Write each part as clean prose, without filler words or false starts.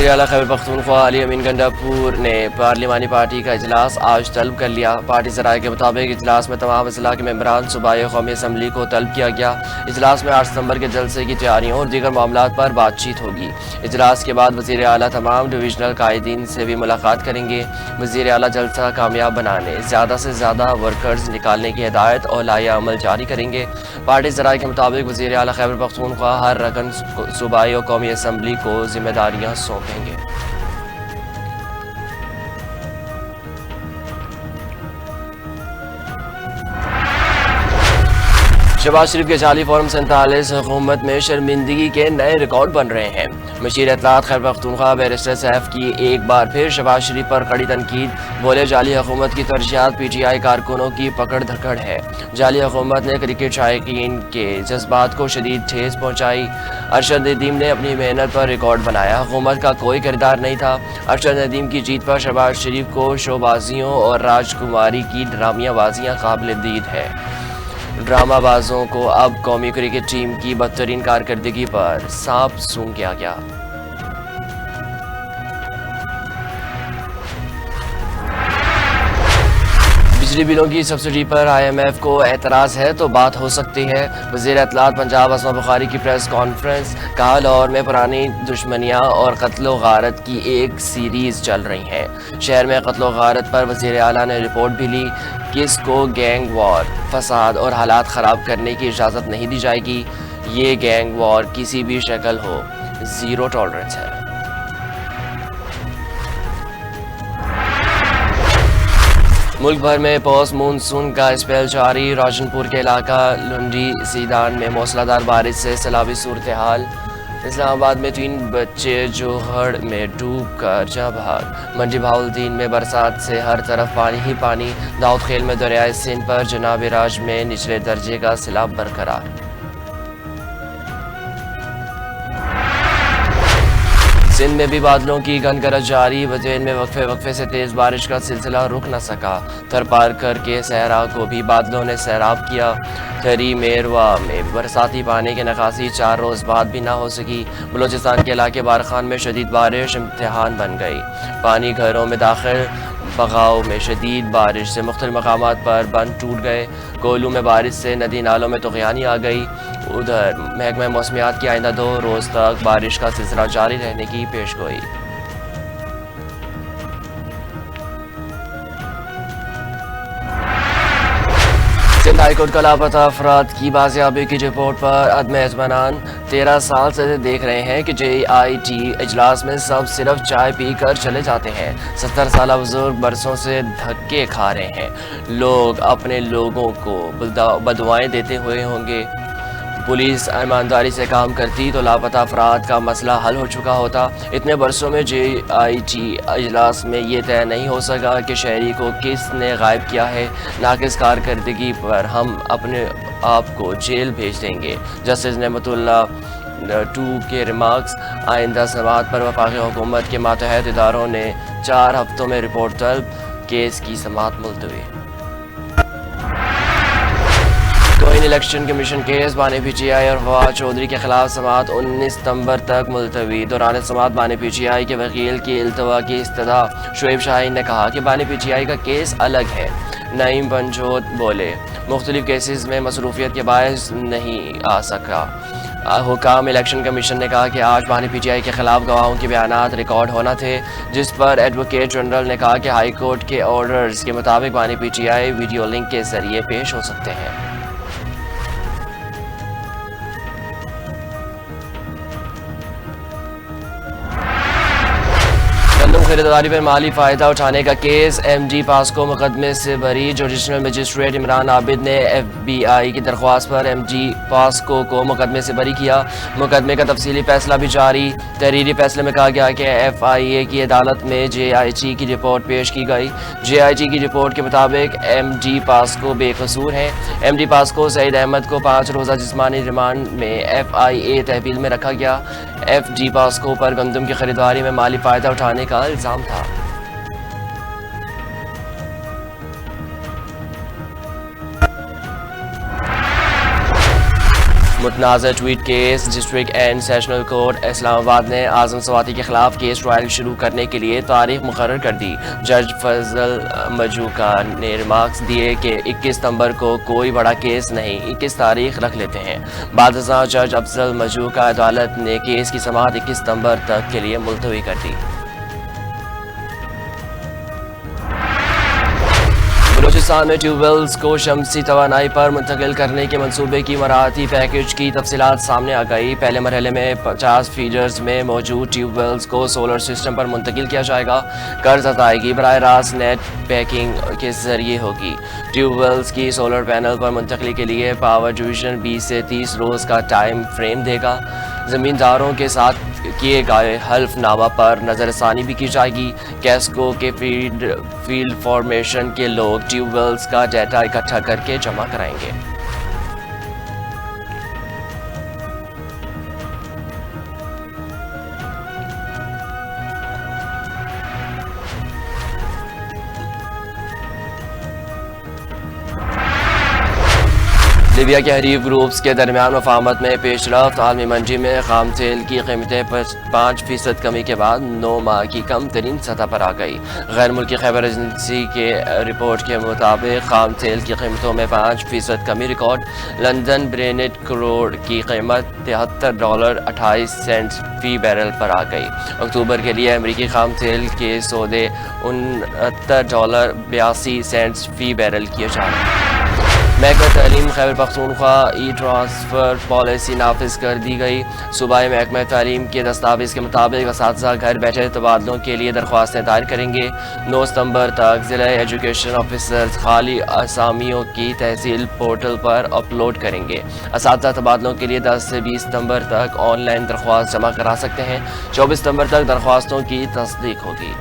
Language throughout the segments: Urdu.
وزیر اعلیٰ خیبر پختونخوا علی امین گنڈاپور نے پارلیمانی پارٹی کا اجلاس آج طلب کر لیا۔ پارٹی ذرائع کے مطابق اجلاس میں تمام اضلاع کے ممبران صوبائی قومی اسمبلی کو طلب کیا گیا۔ اجلاس میں 8 ستمبر کے جلسے کی تیاریوں اور دیگر معاملات پر بات چیت ہوگی۔ اجلاس کے بعد وزیر اعلیٰ تمام ڈویژنل قائدین سے بھی ملاقات کریں گے۔ وزیر اعلیٰ جلسہ کامیاب بنانے، زیادہ سے زیادہ ورکرز نکالنے کی ہدایت اور لائحہ عمل جاری کریں گے۔ پارٹی ذرائع کے مطابق وزیر اعلیٰ خیبر پختونخوا ہر رکن صوبائی اور قومی اسمبلی کو ذمہ داریاں سونپیں گے۔ شہباز شریف کے جعلی فارم 47 حکومت میں شرمندگی کے نئے ریکارڈ بن رہے ہیں۔ مشیر اطلاعات خیبر پختونخوا بیرسٹر سیف کی ایک بار پھر شہباز شریف پر کڑی تنقید، بولے جعلی حکومت کی ترجیحات پی ٹی آئی کارکنوں کی پکڑ دھکڑ ہے۔ جعلی حکومت نے کرکٹ شائقین کے جذبات کو شدید ٹھیس پہنچائی۔ ارشد ندیم نے اپنی محنت پر ریکارڈ بنایا، حکومت کا کوئی کردار نہیں تھا۔ ارشد ندیم کی جیت پر شہباز شریف کو شوبازیوں اور راج کماری کی ڈرامیہ بازیاں قابل دید ہے۔ ڈرامہ بازوں کو اب قومی کرکٹ ٹیم کی بدترین کارکردگی پر سانپ سونگھ کیا گیا۔ بجلی بلوں کی سبسڈی پر IMF کو اعتراض ہے تو بات ہو سکتی ہے۔ وزیر اطلاعات پنجاب اسما بخاری کی پریس کانفرنس، کہا لاہور میں پرانی دشمنیاں اور قتل و غارت کی ایک سیریز چل رہی ہے۔ شہر میں قتل و غارت پر وزیر اعلیٰ نے رپورٹ بھی لی۔ کس کو گینگ وار، فساد اور حالات خراب کرنے کی اجازت نہیں دی جائے گی۔ یہ گینگ وار کسی بھی شکل ہو، زیرو ٹالرنس ہے۔ ملک بھر میں پوسٹ مونسون کا اسپیل جاری، راجن پور کے علاقہ لنڈی سیدان میں موسلادھار بارش سے سیلابی صورتحال۔ اسلام آباد میں 3 بچے جوہر میں ڈوب کر جاں بحق۔ منڈی بہاولدین میں برسات سے ہر طرف پانی ہی پانی۔ داؤد خیل میں دریائے سندھ پر جناب راج میں نچلے درجے کا سیلاب برقرار۔ سندھ میں بھی بادلوں کی گنگرج جاری، وجین میں وقفے سے تیز بارش کا سلسلہ رک نہ سکا۔ تھر پار کر کے صحرا کو بھی بادلوں نے سیراب کیا۔ تھری میروا میں برساتی پانی کی نکاسی 4 روز بعد بھی نہ ہو سکی۔ بلوچستان کے علاقے بارخان میں شدید بارش امتحان بن گئی۔ پانی گھروں میں داخل، بغاؤ میں شدید بارش سے مختلف مقامات پر بند ٹوٹ گئے۔ کولو میں بارش سے ندی نالوں میں طغیانی آ گئی۔ ادھر محکمہ موسمیات کی آئندہ 2 روز تک بارش کا سلسلہ جاری رہنے کی پیش گوئی۔ سندھ ہائی کورٹ کا لاپتہ افراد کی بازیابی کی رپورٹ پر عدم اطمینان۔ 13 سال سے دیکھ رہے ہیں کہ JIT اجلاس میں سب صرف چائے پی کر چلے جاتے ہیں۔ 70 سالہ بزرگ برسوں سے دھکے کھا رہے ہیں۔ لوگ اپنے لوگوں کو بدوائیں دیتے ہوئے ہوں گے۔ پولیس ایمانداری سے کام کرتی تو لاپتہ افراد کا مسئلہ حل ہو چکا ہوتا۔ اتنے برسوں میں JIT اجلاس میں یہ طے نہیں ہو سکا کہ شہری کو کس نے غائب کیا ہے۔ ناقص کارکردگی پر ہم اپنے آپ کو جیل بھیج دیں گے۔ جسٹس نعمت اللہ 2 کے ریمارکس۔ آئندہ سماعت پر وفاقی حکومت کے ماتحت اداروں نے 4 ہفتوں میں رپورٹ طلب، کیس کی سماعت ملتوی۔ کوئن الیکشن کمیشن کیس، بانی PTI اور فواد چودھری کے خلاف سماعت 19 ستمبر تک ملتوی۔ دوران سماعت بانی PTI کے وکیل کی التوا کی استدعا، شعیب شاہین نے کہا کہ بانی PTI کا کیس الگ ہے۔ نعیم پنجوت بولے، مختلف کیسز میں مصروفیت کے باعث نہیں آ سکا۔ حکام الیکشن کمیشن نے کہا کہ آج بانی PTI کے خلاف گواہوں کے بیانات ریکارڈ ہونا تھے، جس پر ایڈوکیٹ جنرل نے کہا کہ ہائی کورٹ کے آرڈرز کے مطابق بانی PTI ویڈیو لنک کے ذریعے پیش ہو سکتے ہیں۔ خریداری پر مالی فائدہ اٹھانے کا کیس، MD پاسکو مقدمے سے بری۔ جوڈیشنل مجسٹریٹ عمران عابد نے FBI کی درخواست پر MD پاسکو کو مقدمے سے بری کیا۔ مقدمے کا تفصیلی فیصلہ بھی جاری۔ تحریری فیصلے میں کہا گیا کہ FIA کی عدالت میں JIT کی رپورٹ پیش کی گئی۔ JIT کی رپورٹ کے مطابق MD پاسکو بے قصور ہیں۔ MD پاسکو سعید احمد کو 5 روزہ جسمانی ریمانڈ میں FIA تحویل میں رکھا گیا۔ FD پاسکو پر گندم کی خریداری میں مالی فائدہ اٹھانے کا الزام تھا۔ متنازع tweet case district and sessional court Islamabad نے اعظم سواتی کے خلاف کیس ٹرائل شروع کرنے کے لیے تاریخ مقرر کر دی. جج فضل مجوکا نے ریمارکس دیے کہ 21 ستمبر کو کوئی بڑا کیس نہیں، 21 تاریخ رکھ لیتے ہیں. بعد ازاں جج افضل مجوکا عدالت نے کیس کی سماعت 21 ستمبر تک کے لیے ملتوی کر دی. بلوچستان میں ٹیوب ویلز کو شمسی توانائی پر منتقل کرنے کے منصوبے کی مراحتی پیکیج کی تفصیلات سامنے آ گئی. پہلے مرحلے میں 50 فیڈرز میں موجود ٹیوب ویلز کو سولر سسٹم پر منتقل کیا جائے گا. قرض ادائیگی براہ راست نیٹ پیکنگ کے ذریعے ہوگی. ٹیوب ویلز کی سولر پینل پر منتقلی کے لیے پاور ڈویژن 20 سے 30 روز کا ٹائم فریم دے گا. زمینداروں کے ساتھ کیے گئے حلف نامہ پر نظر ثانی بھی کی جائے گی. کیسکو کے فیلڈ فارمیشن کے لوگ ٹیوب ویلز کا ڈیٹا اکٹھا کر کے جمع کرائیں گے. لیبیا کے حریف گروپس کے درمیان مفاہمت میں پیش رفت. عالمی منڈی میں خام تیل کی قیمتیں 5% کمی کے بعد 9 ماہ کی کم ترین سطح پر آ گئی. غیر ملکی خبر ایجنسی کے رپورٹ کے مطابق خام تیل کی قیمتوں میں 5% کمی ریکارڈ. لندن برینٹ کروڈ کی قیمت $73.28 فی بیرل پر آ گئی. اکتوبر کے لیے امریکی خام تیل کے سودے $69.82 فی بیرل کیے جا رہے ہیں. محکمہ تعلیم خیبر پختونخوا ای ٹرانسفر پالیسی نافذ کر دی گئی. صوبائی محکمہ تعلیم کے دستاویز کے مطابق اساتذہ گھر بیٹھے تبادلوں کے لیے درخواستیں دائر کریں گے. 9 ستمبر تک ضلع ایجوکیشن آفیسرز خالی اسامیوں کی تحصیل پورٹل پر اپلوڈ کریں گے. اساتذہ تبادلوں کے لیے 10 سے 20 ستمبر تک آن لائن درخواست جمع کرا سکتے ہیں. 24 ستمبر تک درخواستوں کی تصدیق ہوگی.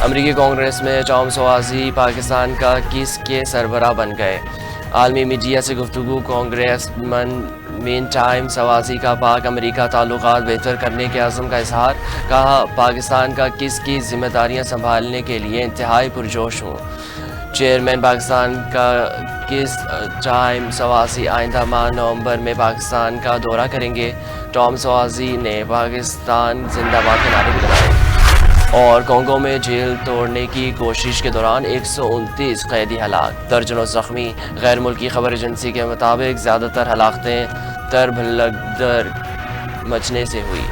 امریکی کانگریس میں ٹام سوازی پاکستان کا کس کے سربراہ بن گئے. عالمی میڈیا سے گفتگو. کانگریس مین ٹائم سوازی کا پاک امریکہ تعلقات بہتر کرنے کے عزم کا اظہار. کہا پاکستان کا کس کی ذمہ داریاں سنبھالنے کے لیے انتہائی پرجوش ہوں. چیئرمین پاکستان کا کس ٹائم سوازی آئندہ ماہ نومبر میں پاکستان کا دورہ کریں گے. ٹام سوازی نے پاکستان زندہ باد کے نعرے بھی لگائے. اور کانگو میں جیل توڑنے کی کوشش کے دوران 129 قیدی ہلاک، درجنوں زخمی. غیر ملکی خبر ایجنسی کے مطابق زیادہ تر ہلاکتیں تربلگدر مچنے سے ہوئی.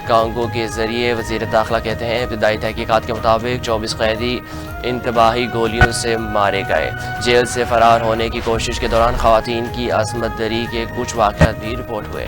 کانگو کے ذریعے وزیر داخلہ کہتے ہیں ابتدائی تحقیقات کے مطابق 24 قیدی انتباہی گولیوں سے مارے گئے. جیل سے فرار ہونے کی کوشش کے دوران خواتین کی عصمت دری کے کچھ واقعات بھی رپورٹ ہوئے.